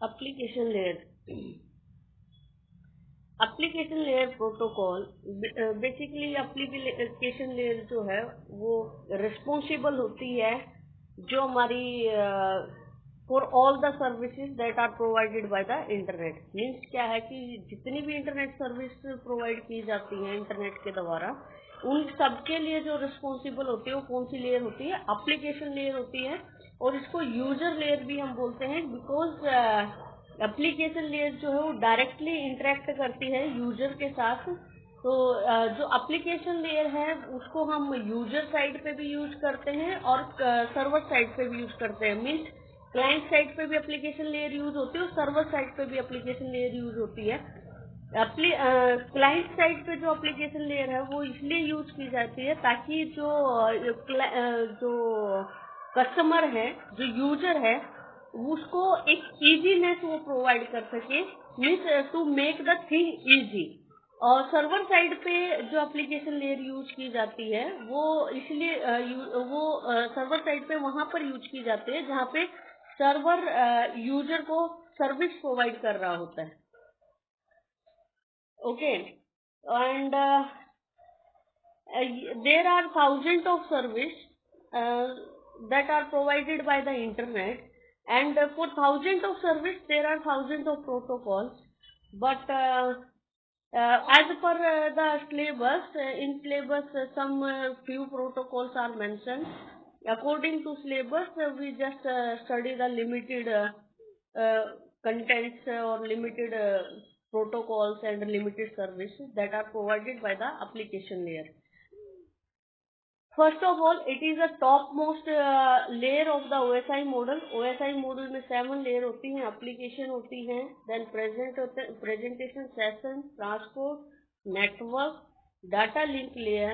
Application layer application layer protocol basically application layer जो है वो रिस्पॉन्सिबल होती है जो हमारी for all the services that are provided by the internet. Means क्या है कि जितनी भी इंटरनेट सर्विस प्रोवाइड की जाती है इंटरनेट के द्वारा, उन सबके लिए जो रिस्पॉन्सिबल होती है वो कौन सी लेयर होती है? एप्लीकेशन लेयर होती है। और इसको यूजर लेयर भी हम बोलते हैं, बिकॉज एप्लीकेशन लेयर जो है वो डायरेक्टली इंटरेक्ट करती है यूजर के साथ। तो जो एप्लीकेशन लेयर है उसको हम यूजर साइड पे भी यूज करते हैं और सर्वर साइड पे भी यूज करते हैं। मीन्स क्लाइंट साइड पे भी एप्लीकेशन लेयर यूज होती है और सर्वर साइड पे भी एप्लीकेशन लेयर यूज होती है। क्लाइंट साइड पे जो एप्लीकेशन लेयर है वो इसलिए यूज की जाती है ताकि जो कस्टमर है, जो यूजर है, उसको एक इजीनेस वो प्रोवाइड कर सके, means to make the thing easy. और सर्वर साइड पे जो एप्लीकेशन लेयर यूज की जाती है वो इसलिए वो सर्वर साइड पे वहां पर यूज की जाती है जहाँ पे सर्वर यूजर को सर्विस प्रोवाइड कर रहा होता है। Okay, and there are thousands of service uh, that are provided by the internet, and for thousands of service there are thousands of protocols. But as per the syllabus, in syllabus some few protocols are mentioned. According to syllabus, we just study the limited contents or limited protocols and limited services that are provided by the application layer. First of all, it is a topmost layer of the OSI model. OSI model में 7 layer होती हैं, application होती हैं, then presentation, session, transport, network, data link layer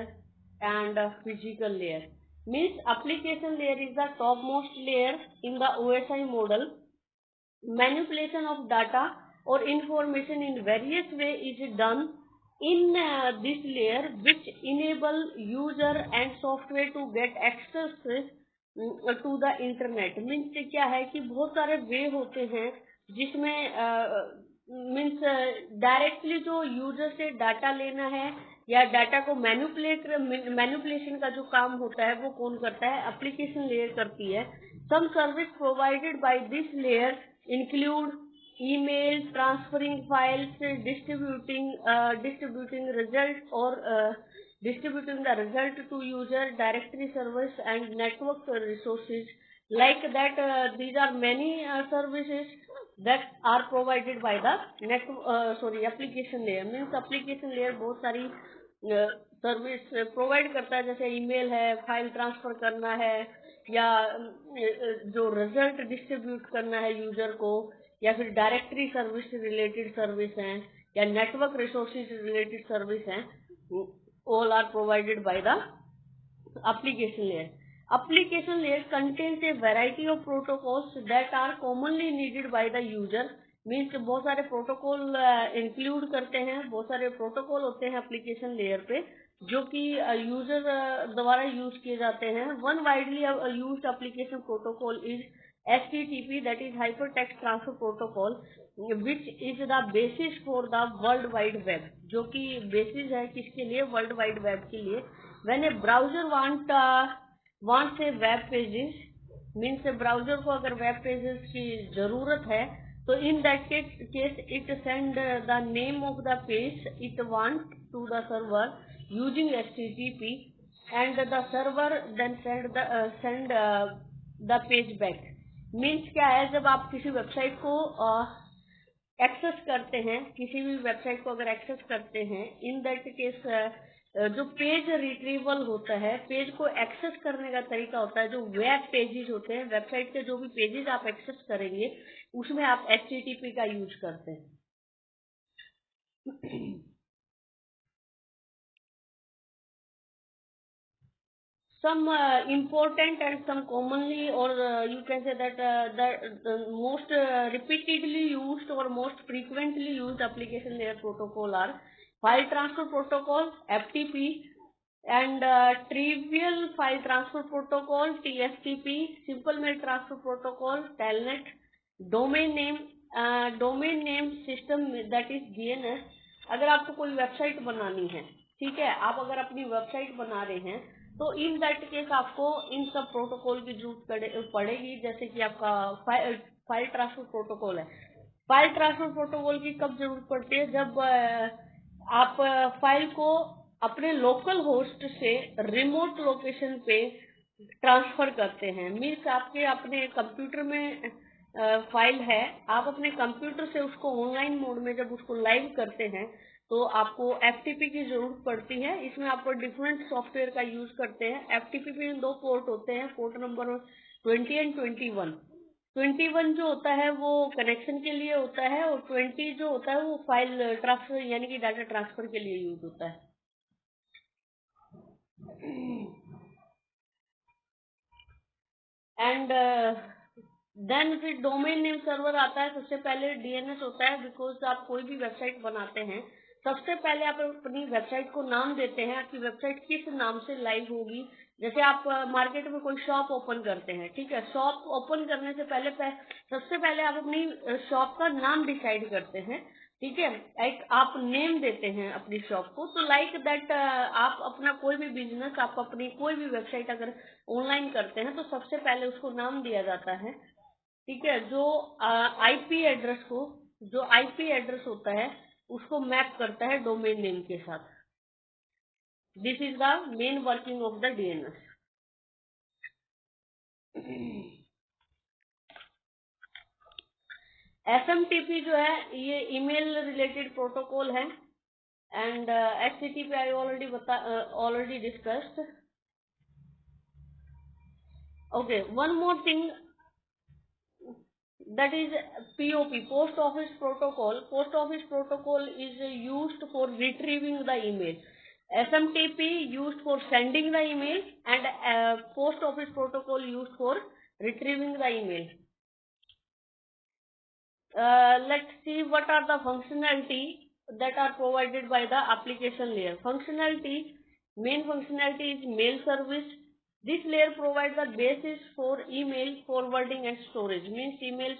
and physical layer. Means application layer is the topmost layer in the OSI model. Manipulation of data or information in various way is done in this layer, which enable user and software to get access to the internet. Means क्या है कि बहुत सारे वे होते हैं जिसमें means directly जो user से डाटा लेना है या डाटा को मैनिपुलेशन का जो काम होता है वो कौन करता है? एप्लीकेशन लेयर करती है। Some service provided by this layer include email, transferring files, distributing results or distributing the result to user, directory service and network resources. Like that, these are many services that are provided by the application layer. Means application layer बहुत सारी service provide करता है, जैसे email है, file transfer करना है, या जो रिजल्ट डिस्ट्रीब्यूट करना है यूजर को, या फिर डायरेक्टरी सर्विस रिलेटेड सर्विस हैं, या नेटवर्क रिसोर्सेज रिलेटेड सर्विस हैं, all are provided by the application layer. Application layer contains a variety of protocols that are commonly needed by the user. Means बहुत सारे protocol include करते हैं, बहुत सारे protocol होते हैं एप्लीकेशन लेयर पे जो कि यूजर द्वारा यूज किए जाते हैं। One widely used application protocol is HTTP, that is Hypertext Transfer Protocol, which is the basis for the World Wide Web, जो कि बेसिस है किसके लिए? वर्ल्ड वाइड वेब के लिए। When a browser wants a web pages, means browser को अगर web pages की जरूरत है तो in that case it send the name of the page it want to the server using HTTP and the server then send the page back. Means क्या है? जब आप किसी वेबसाइट को एक्सेस करते हैं, किसी भी वेबसाइट को अगर एक्सेस करते हैं, इन दैट केस जो पेज रिट्रीवल होता है, पेज को एक्सेस करने का तरीका होता है, जो वेब पेजेस होते हैं, वेबसाइट के जो भी पेजेस आप एक्सेस करेंगे उसमें आप HTTP का यूज करते हैं। Some important and some commonly, or you can say that the most repeatedly used or most frequently used application layer protocol are file transfer protocol FTP, and trivial file transfer protocol TFTP, simple mail transfer protocol Telnet, domain name domain name system that is DNS, अगर आपको कोई website बनानी है, ठीक है, आप अगर अपनी वेबसाइट बना रहे हैं तो इन दैट केस आपको इन सब प्रोटोकॉल की जरूरत पड़ेगी। जैसे कि आपका फाइल ट्रांसफर प्रोटोकॉल है। फाइल ट्रांसफर प्रोटोकॉल की कब जरूरत पड़ती है? जब आप फाइल को अपने लोकल होस्ट से रिमोट लोकेशन पे ट्रांसफर करते हैं। मीन्स आपके अपने कंप्यूटर में फाइल है, आप अपने कंप्यूटर से उसको ऑनलाइन मोड में जब उसको लाइव करते हैं तो आपको एफटीपी की जरूरत पड़ती है। इसमें आप डिफरेंट सॉफ्टवेयर का यूज करते हैं। एफटीपी में 2 पोर्ट होते हैं, पोर्ट नंबर 20 एंड 21। 21 जो होता है वो कनेक्शन के लिए होता है और 20 जो होता है वो फाइल ट्रांसफर यानी कि डाटा ट्रांसफर के लिए यूज होता है। एंड देन फिर डोमेन नेम सर्वर आता है। सबसे पहले डीएनएस होता है, बिकॉज आप कोई भी वेबसाइट बनाते हैं सबसे पहले आप अपनी वेबसाइट को नाम देते हैं कि वेबसाइट किस नाम से लाइव होगी। जैसे आप मार्केट में कोई शॉप ओपन करते हैं, ठीक है, शॉप ओपन करने से पहले सबसे पहले आप अपनी शॉप का नाम डिसाइड करते हैं, ठीक है, एक आप नेम देते हैं अपनी शॉप को। तो लाइक दैट आप अपना कोई भी बिजनेस, आप अपनी कोई भी वेबसाइट अगर ऑनलाइन करते हैं तो सबसे पहले उसको नाम दिया जाता है, ठीक है, जो आईपी एड्रेस को, जो आईपी एड्रेस होता है उसको मैप करता है डोमेन नेम के साथ। This is the main working of the DNS. SMTP जो है ये ईमेल रिलेटेड प्रोटोकॉल है and HTTP I already discussed. Okay, one more thing, that is POP, post office protocol. Post office protocol is used for retrieving the email. SMTP used for sending the email and post office protocol used for retrieving the email. Let's see what are the functionality that are provided by the application layer. Functionality, main functionality is mail service. This layer provides the basis for email forwarding and storage. Means email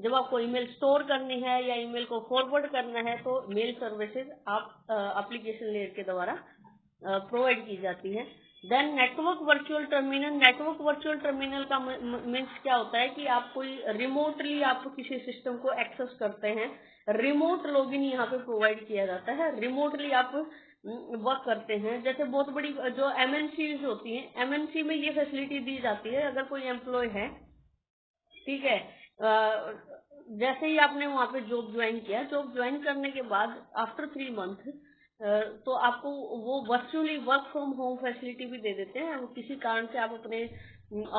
जब आपको email store करनी है या email को forward करना है तो mail services आप एप्लीकेशन लेयर के द्वारा प्रोवाइड की जाती है। Then network virtual terminal. Network virtual terminal का मीन्स क्या होता है कि आप कोई रिमोटली आप किसी सिस्टम को एक्सेस करते हैं, रिमोट लॉगिन यहाँ पे प्रोवाइड किया जाता है, रिमोटली आप वर्क करते हैं। जैसे बहुत बड़ी जो एमएनसी होती है, एमएनसी में ये फैसिलिटी दी जाती है, अगर कोई एम्प्लॉय है, ठीक है, जैसे ही आपने वहाँ पे जॉब ज्वाइन किया, जॉब ज्वाइन करने के बाद आफ्टर 3 मंथ तो आपको वो virtually work from home facility भी दे देते हैं। वो किसी कारण से आप अपने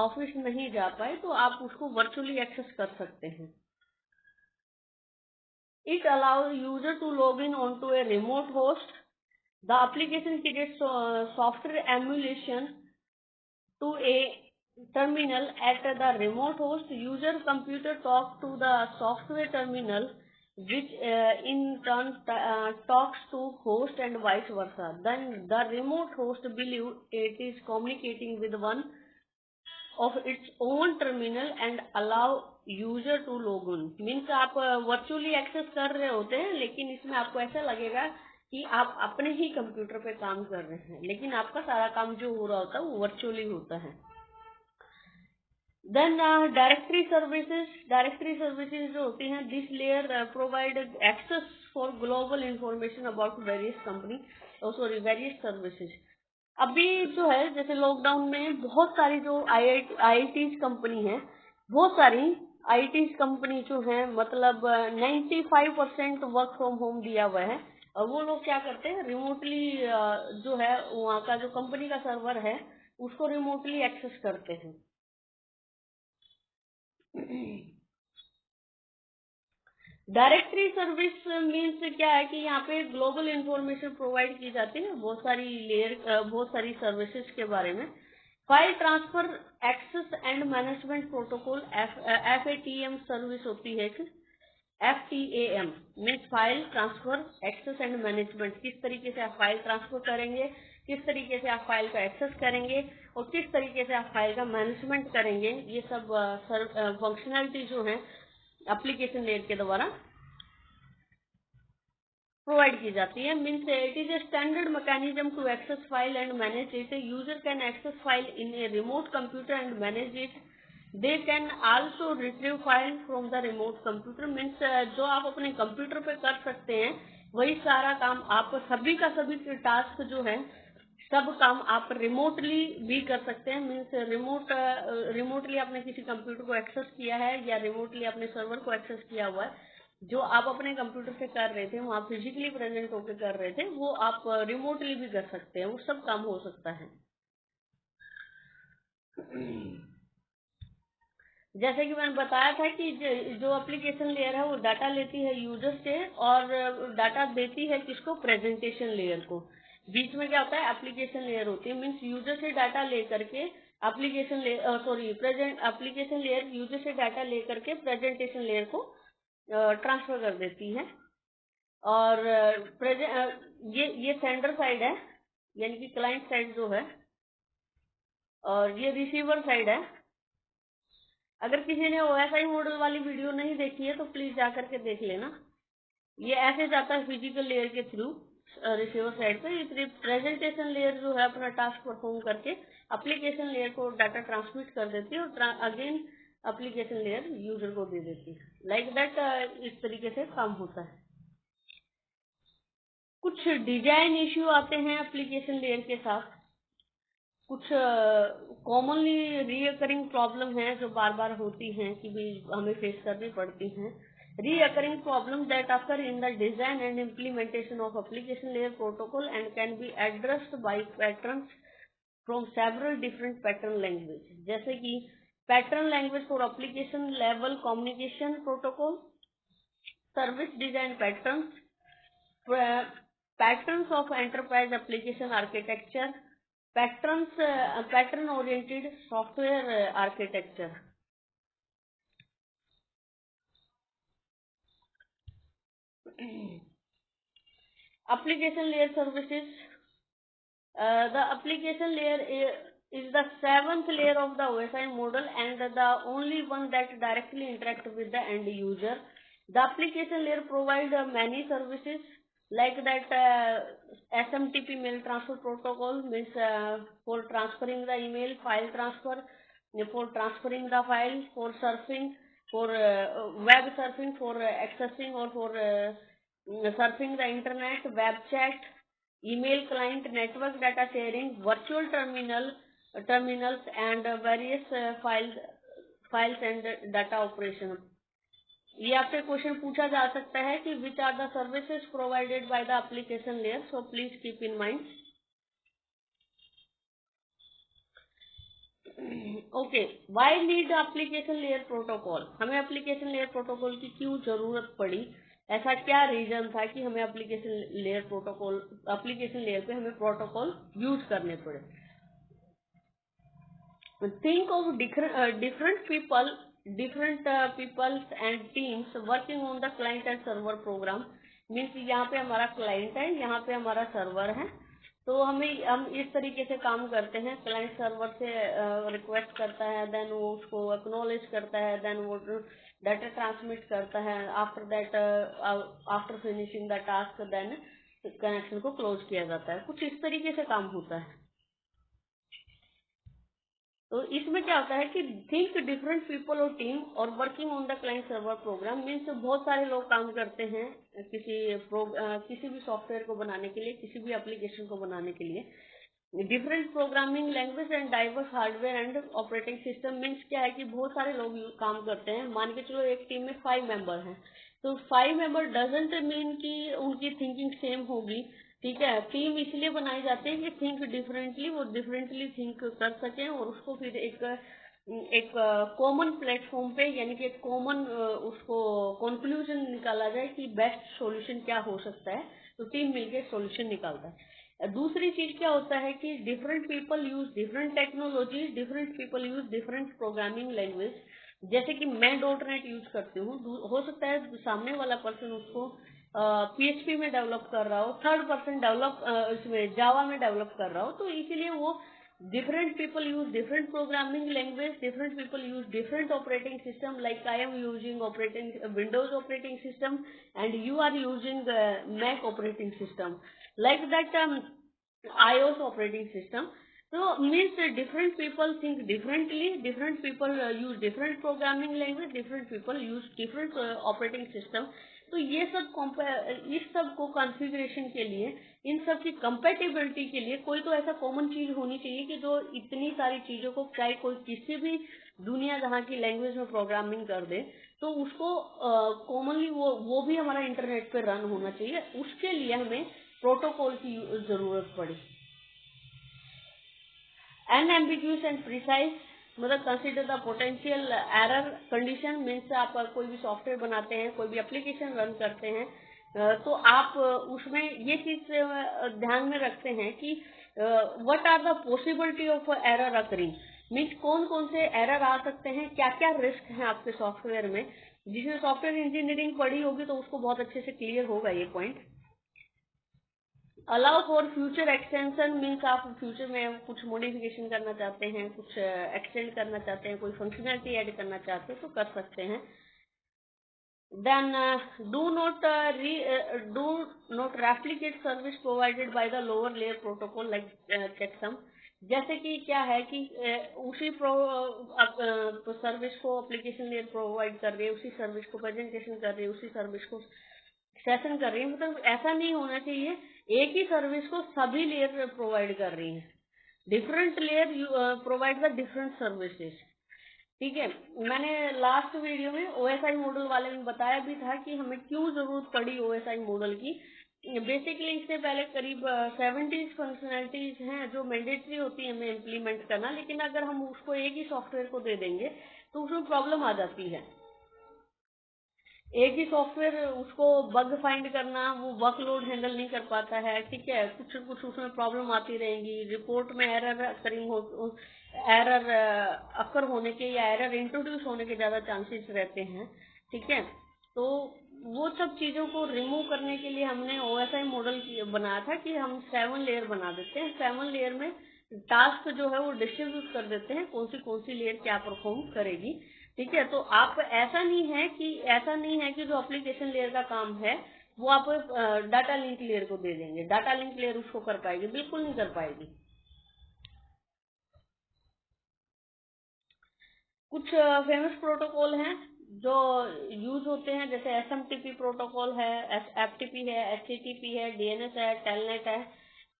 ऑफिस नहीं जा पाए तो आप उसको वर्चुअली एक्सेस कर सकते हैं। It allows user to log in on to a remote host. The application creates software emulation to a terminal at the remote host. User computer talks to the software terminal, which in turn talks to host and vice versa. Then the remote host believes it is communicating with one of its own terminal and allow user to log in. Means आप virtually access कर रहे होते हैं, लेकिन इसमें आपको ऐसा लगेगा कि आप अपने ही कंप्यूटर पे काम कर रहे हैं, लेकिन आपका सारा काम जो हो रहा होता है वो वर्चुअली होता है। देन डायरेक्टरी सर्विसेज जो होती हैं, this layer provide access for global information about various company, various services. अभी जो है जैसे लॉकडाउन में बहुत सारी जो आईआईटी कंपनी है, बहुत सारी आईटी कंपनी जो है, मतलब 95% वर्क फ्रॉम होम दिया हुआ है और वो लोग क्या करते हैं, रिमोटली जो है वहाँ का जो कंपनी का सर्वर है उसको रिमोटली एक्सेस करते हैं। डायरेक्टरी सर्विस मीन्स क्या है कि यहाँ पे ग्लोबल इंफॉर्मेशन प्रोवाइड की जाती है, बहुत सारी लेयर, बहुत सारी सर्विसेज के बारे में। File transfer access and management protocol FATM service होती है। FTAM means file transfer access and management. किस तरीके से आप फाइल ट्रांसफर करेंगे, किस तरीके से आप फाइल का एक्सेस करेंगे और किस तरीके से आप फाइल का मैनेजमेंट करेंगे, ये सब फंक्शनैलिटी जो है एप्लीकेशन लेयर के द्वारा प्रोवाइड की जाती है। Means it is a standard mechanism to access file and manage it. User can access file in a remote computer and manage it. They can also retrieve file from the remote computer. Means जो आप अपने computer पे कर सकते हैं वही सारा काम आप सभी का सभी टास्क जो है सब काम आप रिमोटली भी कर सकते हैं। मीन्स रिमोटली आपने किसी कंप्यूटर को एक्सेस किया है या रिमोटली अपने सर्वर को एक्सेस किया हुआ है, जो आप अपने कंप्यूटर से कर रहे थे वहां फिजिकली प्रेजेंट होकर कर रहे थे वो आप रिमोटली भी कर सकते हैं, वो सब काम हो सकता है। जैसे कि मैंने बताया था कि जो एप्लीकेशन लेयर है वो डाटा लेती है यूजर से और डाटा देती है किसको, प्रेजेंटेशन लेयर को। बीच में क्या होता है, एप्लीकेशन लेयर होती है। मीन्स यूजर से डाटा लेकर के application layer application layer user से डाटा लेकर के प्रेजेंटेशन लेयर को ट्रांसफर कर देती है। और ये सेंडर साइड है यानी कि क्लाइंट साइड जो है, और ये रिसीवर साइड है। अगर किसी ने OSI मॉडल वाली वीडियो नहीं देखी है तो प्लीज जाकर के देख लेना। ये ऐसे जाता है फिजिकल लेयर के थ्रू रिसीवर साइड पे। ये प्रेजेंटेशन लेयर जो है अपना टास्क परफॉर्म करके एप्लीकेशन लेयर को डाटा ट्रांसमिट कर देती है और अगेन एप्लीकेशन लेयर यूजर को दे देती है। लाइक दैट इस तरीके से काम होता है। कुछ डिजाइन इश्यू आते हैं एप्लीकेशन लेयर के साथ। कुछ कॉमनली रीअकरिंग प्रॉब्लम है जो बार बार होती हैं कि भी हमें फेस करनी पड़ती हैं। Recurring problem that occur in the design and implementation of application layer protocol and can be addressed by patterns from several different pattern language. जैसे कि pattern language for application level communication protocol, service design patterns, patterns of enterprise application architecture, pattern oriented software architecture. Application layer services. The application layer is the seventh layer of the OSI model and the only one that directly interacts with the end user. The application layer provides many services like that SMTP mail transfer protocol means for transferring the email, file transfer, for transferring the file, for surfing, for web surfing, for accessing or for surfing the internet, web chat, email client, network data sharing, virtual terminals and various files and data operation. ये आपसे question पूछा जा सकता है कि which are the services provided by the application layer, so please keep in mind. Okay, why need application layer protocol? हमें application layer protocol की क्यों जरूरत पड़ी? ऐसा क्या रीजन था कि हमें एप्लीकेशन लेयर पे हमें प्रोटोकॉल यूज करने पड़े? Think of different peoples and teams working on the client and server program. Means यहाँ पे हमारा क्लाइंट है, यहाँ पे हमारा सर्वर है, तो हम इस तरीके से काम करते हैं। क्लाइंट सर्वर से रिक्वेस्ट करता है, देन वो उसको एक्नॉलेज करता है, देन वो डाटा ट्रांसमिट करता है। After that after finishing the task then connection को क्लोज किया जाता है। कुछ इस तरीके से काम होता है। तो इसमें क्या होता है कि थिंक डिफरेंट पीपल और टीम और working on the client server program means बहुत सारे लोग काम करते हैं किसी भी सॉफ्टवेयर को बनाने के लिए, किसी भी एप्लीकेशन को बनाने के लिए। Different programming language and diverse hardware and operating system means क्या है कि बहुत सारे लोग काम करते हैं। मान के चलो एक टीम में 5 मेंबर हैं, तो 5 मेंबर डजंट मीन कि उनकी थिंकिंग सेम होगी। ठीक है, टीम इसलिए बनाई जाती है कि थिंक डिफरेंटली, वो डिफरेंटली थिंक कर सकें और उसको फिर एक कॉमन प्लेटफॉर्म पे यानी कि एक कॉमन उसको कंक्लूजन निकाला जाए कि बेस्ट सॉल्यूशन क्या हो सकता है, तो टीम मिलकर सॉल्यूशन निकालता है। दूसरी चीज क्या होता है कि different people use different technologies, different people use different programming language. जैसे कि मैं .NET यूज करती हूँ, हो सकता है सामने वाला पर्सन उसको PHP में डेवलप कर रहा हो, थर्ड पर्सन इसमें जावा में डेवलप कर रहा हो, तो इसीलिए वो Different people use different programming language, different people use different operating system, like I am using Windows operating system and you are using Mac operating system, like that iOS operating system. So means different people think differently, different people use different programming language, different people use different operating system. तो ये सब इस सब को configuration के लिए, इन सब की कंपैटिबिलिटी के लिए कोई तो ऐसा कॉमन चीज होनी चाहिए कि जो इतनी सारी चीजों को, चाहे कोई किसी भी दुनिया जहाँ की लैंग्वेज में प्रोग्रामिंग कर दे, तो उसको कॉमनली वो भी हमारा इंटरनेट पे रन होना चाहिए. उसके लिए हमें प्रोटोकॉल की जरूरत पड़ी. अनएम्बिग्यूअस एंड प्रिसाइज, मतलब consider the potential error condition. Means आप कोई भी सॉफ्टवेयर बनाते हैं, कोई भी एप्लीकेशन रन करते हैं, तो आप उसमें ये चीज ध्यान में रखते हैं कि what are the possibility of error occurring. Means कौन कौन से एरर आ सकते हैं, क्या क्या रिस्क हैं आपके सॉफ्टवेयर में. जिसने सॉफ्टवेयर इंजीनियरिंग पढ़ी होगी तो उसको बहुत अच्छे से क्लियर होगा ये point. Allow for future extension, means आप फ्यूचर में कुछ मॉडिफिकेशन करना चाहते हैं, कुछ एक्सटेंड करना चाहते हैं, कोई फंक्शनैलिटी ऐड करना चाहते हैं तो कर सकते हैं. Then do not replicate service provided by the lower layer protocol like checksum. जैसे कि क्या है कि उसी सर्विस को एप्लीकेशन लेयर प्रोवाइड कर रही है, उसी सर्विस को प्रेजेंटेशन कर रही है, उसी सर्विस को सेशन कर रही है. मतलब ऐसा नहीं होना चाहिए एक ही सर्विस को सभी लेयर प्रोवाइड कर रही है. Different layer provide the different services. ठीक है, मैंने लास्ट वीडियो में ओएसआई मॉडल वाले में बताया भी था कि हमें क्यों जरूरत पड़ी ओएसआई मॉडल की. बेसिकली इससे पहले करीब 70 फंक्शनैलिटीज हैं जो मैंडेटरी होती है हमें इम्प्लीमेंट करना, लेकिन अगर हम उसको एक ही सॉफ्टवेयर को दे देंगे तो उसमें प्रॉब्लम आ जाती है. एक ही सॉफ्टवेयर उसको बग फाइंड करना, वो वर्कलोड हैंडल नहीं कर पाता है. ठीक है, कुछ कुछ उसमें प्रॉब्लम आती रहेंगी. रिपोर्ट में एरर अकर होने के या एरर इंट्रोड्यूस होने के ज्यादा चांसेस रहते हैं. ठीक है, तो वो सब चीजों को रिमूव करने के लिए हमने ओएसआई मॉडल बनाया था कि हम 7 लेयर बना देते हैं. 7 लेयर में टास्क जो है वो डिस्ट्रीब्यूट कर देते हैं, कौन सी लेयर क्या परफॉर्म करेगी. ठीक है, तो आप ऐसा नहीं है कि जो एप्लीकेशन लेयर का काम है वो आप डाटा लिंक लेयर को दे देंगे, डाटा लिंक लेयर उसको कर पाएगी, बिल्कुल नहीं कर पाएगी. कुछ फेमस प्रोटोकॉल हैं जो यूज होते हैं, जैसे एसएमटीपी प्रोटोकॉल है, एफटीपी है, एचटीटीपी है, डीएनएस है, टेलनेट है,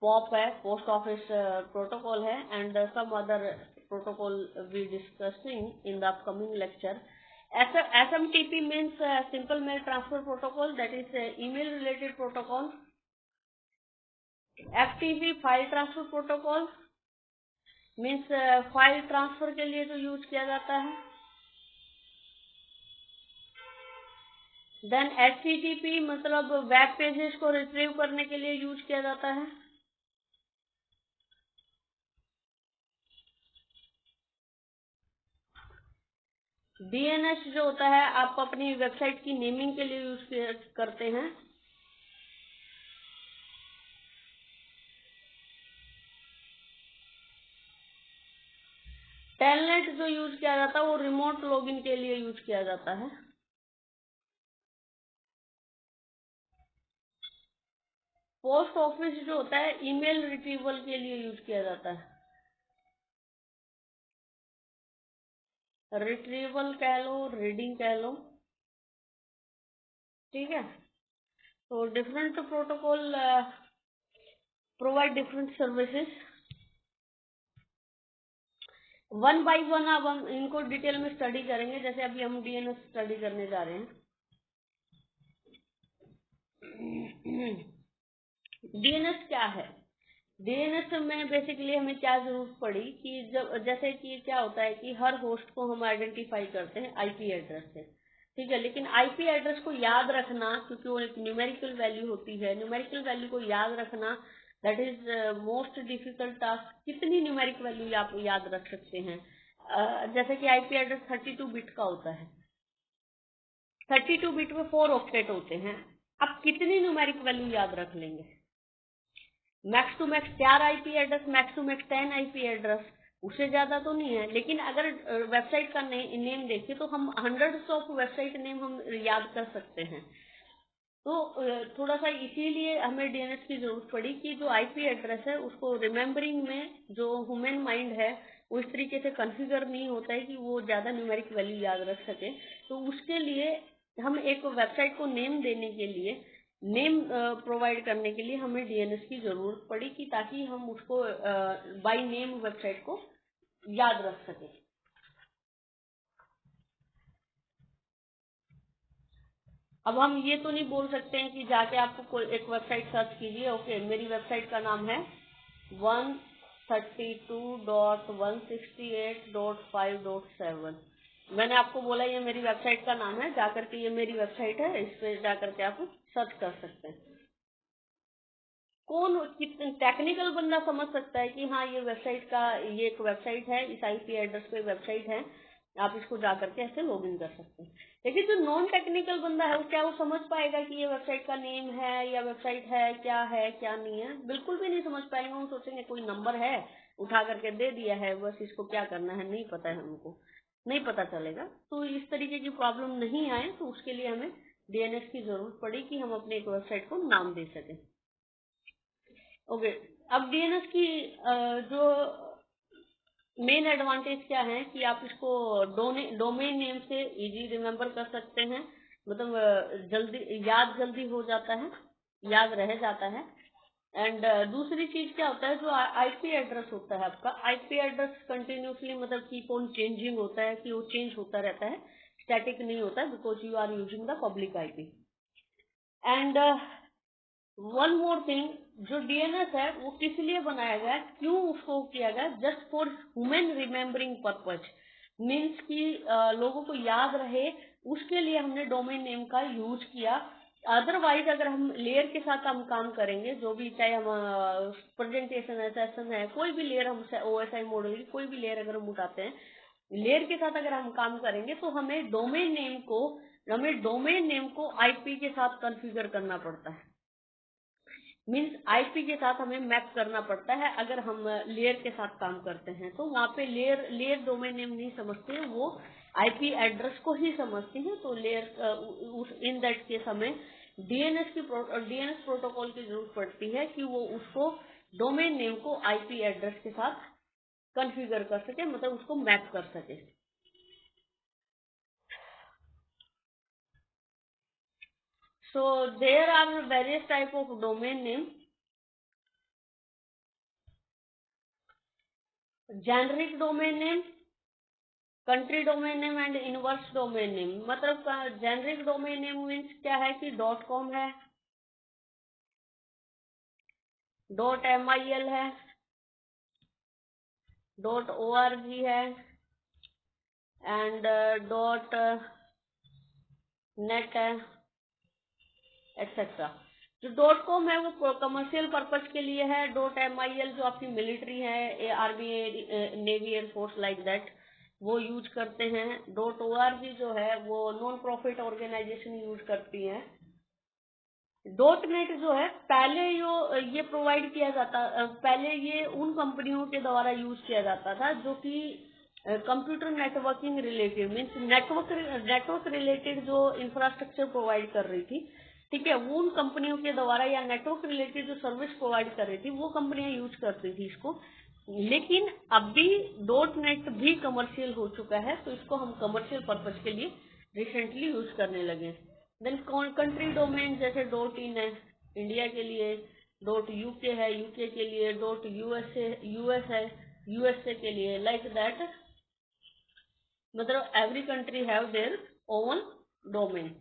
पॉप है, पोस्ट ऑफिस प्रोटोकॉल है, and some other protocol we discussing in the upcoming lecture. SMTP means simple mail transfer protocol, that is email related protocol. FTP file transfer protocol means file transfer के लिए जो use किया जाता है. Then HTTP मतलब web pages को retrieve करने के लिए यूज किया जाता है. डीएनएस जो होता है आप अपनी वेबसाइट की नेमिंग के लिए यूज करते हैं. टेलनेट जो यूज किया जाता है वो रिमोट लॉगिन के लिए यूज किया जाता है. पोस्ट ऑफिस जो होता है ईमेल रिट्रीवल के लिए यूज किया जाता है. रिट्रीवल कह लो, रीडिंग कह लो. ठीक है, तो different protocol provide different services. One by one अब हम इनको डिटेल में स्टडी करेंगे. जैसे अभी हम डीएनएस स्टडी करने जा रहे हैं. डीएनएस क्या है? डीएनएस में बेसिकली हमें क्या जरूरत पड़ी कि जब जैसे कि क्या होता है कि हर होस्ट को हम आइडेंटिफाई करते हैं आईपी एड्रेस से. ठीक है, लेकिन आईपी एड्रेस को याद रखना, क्योंकि वो एक न्यूमेरिकल वैल्यू होती है, न्यूमेरिकल वैल्यू को याद रखना that is most difficult task. कितनी न्यूमेरिक वैल्यू आप याद रख सकते हैं? जैसे कि आईपी एड्रेस 32 बिट का होता है. 32 बिट में 4 ऑक्टेट होते हैं. आप कितनी न्यूमेरिक वैल्यू याद रख लेंगे? Max to max 4 IP address, max to max 10 IP address, उससे ज्यादा तो नहीं है। लेकिन अगर वेबसाइट का नेम देखें तो हम हंड्रेड्स ऑफ वेबसाइट नेम हम याद कर सकते हैं। तो थोड़ा सा इसीलिए हमें डीएनएस की जरूरत पड़ी कि जो आईपी एड्रेस है उसको रिमेम्बरिंग में जो ह्यूमन माइंड है वो इस तरीके से कॉन्फ़िगर नहीं होता है कि वो ज्यादा न्यूमेरिक वैल्यू याद रख सके। तो उसके लिए हम एक वेबसाइट को नेम देने के लिए, नेम प्रोवाइड करने के लिए हमें डीएनएस की जरूरत पड़ी कि ताकि हम उसको बाय नेम वेबसाइट को याद रख सके। अब हम ये तो नहीं बोल सकते हैं कि जाके आपको कोई एक वेबसाइट सर्च कीजिए, ओके मेरी वेबसाइट का नाम है 132.168.5.7, मैंने आपको बोला ये मेरी वेबसाइट का नाम है, जाकर के ये मेरी वेबसाइट है, इस पे जाकर के आप सर्च कर सकते हैं। कौन कितने टेक्निकल बंदा समझ सकता है कि हाँ ये वेबसाइट का, ये एक वेबसाइट है, इस आईपी एड्रेस पे वेबसाइट है, आप इसको जाकर के ऐसे लॉगिन कर सकते हैं। लेकिन जो नॉन टेक्निकल बंदा है वो क्या वो समझ पाएगा कि ये वेबसाइट का नेम है या वेबसाइट है क्या नहीं है? बिल्कुल भी नहीं समझ पाएंगे। वो सोचेंगे कोई नंबर है, उठा करके दे दिया है, बस इसको क्या करना है नहीं पता है, हमको नहीं पता चलेगा। तो इस तरीके की प्रॉब्लम नहीं आए तो उसके लिए हमें डीएनएस की जरूरत पड़ी कि हम अपने एक वेबसाइट को नाम दे सकें। ओके, अब डीएनएस की जो मेन एडवांटेज क्या है कि आप इसको डोमेन नेम से इजी रिमेम्बर कर सकते हैं, मतलब जल्दी याद जल्दी हो जाता है, याद रह जाता है। एंड दूसरी चीज क्या होता है, जो आईपी एड्रेस होता है आपका, आईपी एड्रेस कंटिन्यूसली मतलब कीप ऑन चेंजिंग होता है, कि वो चेंज होता रहता है, स्टैटिक नहीं होता है, because you are using the public IP. And one more thing, जो डीएनएस है वो किस लिए बनाया गया, क्यों उसको किया गया, just for human remembering purpose, means कि लोगों को याद रहे, उसके लिए हमने डोमेन नेम का यूज किया। अदरवाइज अगर हम लेयर के साथ हम काम करेंगे, जो भी चाहे हम प्रेजेंटेशन है, सेशन है, कोई भी लेयर, हम ओएसआई मॉडल की कोई भी लेयर अगर हम उठाते हैं, लेयर के साथ अगर हम काम करेंगे तो हमें डोमेन नेम को आईपी के साथ कॉन्फ़िगर करना पड़ता है, मीन्स आईपी के साथ हमें मैप करना पड़ता है। अगर हम लेयर के साथ काम करते हैं तो वहाँ पे लेयर डोमेन नेम नहीं समझते हैं, वो आईपी एड्रेस को ही समझते हैं। तो लेयर इन दैट केस हमें डीएनएस प्रोटोकॉल की जरूरत पड़ती है कि वो उसको डोमेन नेम को आईपी एड्रेस के साथ कॉन्फ़िगर कर सके, मतलब उसको मैप कर सके। So there are various type of domain name, generic domain name, country domain name and inverse domain name. मतलब जेनरिक डोमेन नेम मीन्स क्या है कि .com है, .mil है, .org है, एंड .net है, एक्सेट्रा। जो .com है वो कमर्शियल पर्पज के लिए है, .mil जो आपकी मिलिट्री है, army, navy, air force like that, वो यूज करते हैं। .org जो है वो नॉन प्रॉफिट ऑर्गेनाइजेशन यूज करती है। .net जो है पहले ये प्रोवाइड किया जाता, पहले ये उन कंपनियों के द्वारा यूज किया जाता था जो कि computer networking related, means network related जो इंफ्रास्ट्रक्चर प्रोवाइड कर रही थी, ठीक है, वो उन कंपनियों के द्वारा, या नेटवर्क रिलेटेड जो सर्विस प्रोवाइड कर रही थी वो कंपनियां यूज करती थी इसको। लेकिन अभी .net भी कमर्शियल हो चुका है, तो इसको हम कमर्शियल पर्पज के लिए रिसेंटली यूज करने लगे। देन कंट्री डोमेन जैसे .in है इंडिया के लिए, .uk है यूके के लिए, .यूएस है यूएसए के लिए, लाइक दैट, मतलब every country have their own domain.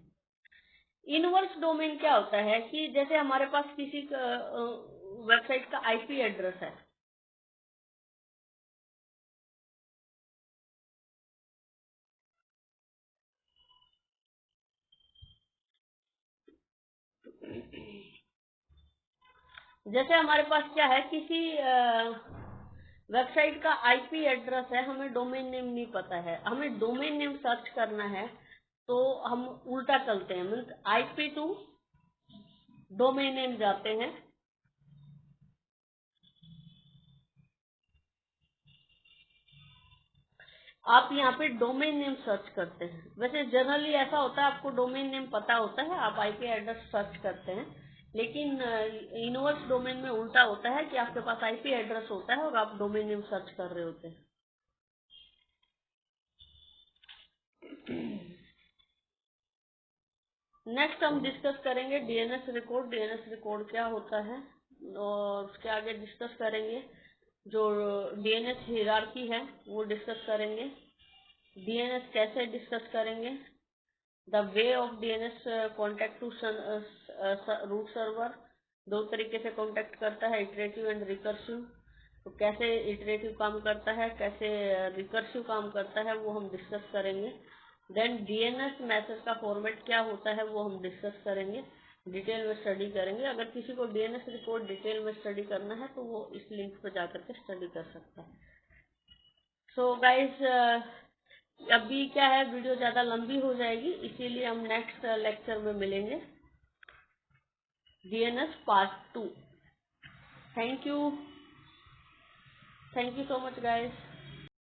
Inverse domain क्या होता है कि जैसे हमारे पास किसी वेबसाइट का आईपी एड्रेस है, जैसे हमारे पास क्या है, किसी वेबसाइट का आईपी एड्रेस है, हमें डोमेन नेम नहीं पता है, हमें डोमेन नेम सर्च करना है, तो हम उल्टा चलते हैं, means IP to domain name जाते हैं, आप यहाँ पे डोमेन नेम सर्च करते हैं। वैसे जनरली ऐसा होता है, आपको डोमेन नेम पता होता है, आप आईपी एड्रेस सर्च करते हैं, लेकिन इनवर्स डोमेन में उल्टा होता है कि आपके पास आईपी एड्रेस होता है और आप डोमेन नेम सर्च कर रहे होते हैं। नेक्स्ट हम डिस्कस करेंगे डीएनएस रिकॉर्ड। डीएनएस रिकॉर्ड क्या होता है, और उसके आगे डिस्कस करेंगे जो डीएनएस हायरार्की है वो डिस्कस करेंगे। डीएनएस कैसे डिस्कस करेंगे, the way of DNS contact to root server. दो तरीके से कॉन्टेक्ट करता है, इटरेटिव एंड रिकर्सिव। तो कैसे इटरेटिव काम करता है, कैसे रिकर्सिव काम करता है, वो हम डिस्कस करेंगे। देन डीएनएस मैसेज का फॉर्मेट क्या होता है वो हम डिस्कस करेंगे, डिटेल में स्टडी करेंगे। अगर किसी को डीएनएस रिकॉर्ड डिटेल में स्टडी करना है तो वो इस लिंक पर जाकर के स्टडी कर सकता है। सो गाइस, अभी क्या है, वीडियो ज़्यादा लंबी हो जाएगी, इसीलिए हम नेक्स्ट लेक्चर में मिलेंगे, DNS part 2। Thank you so much guys.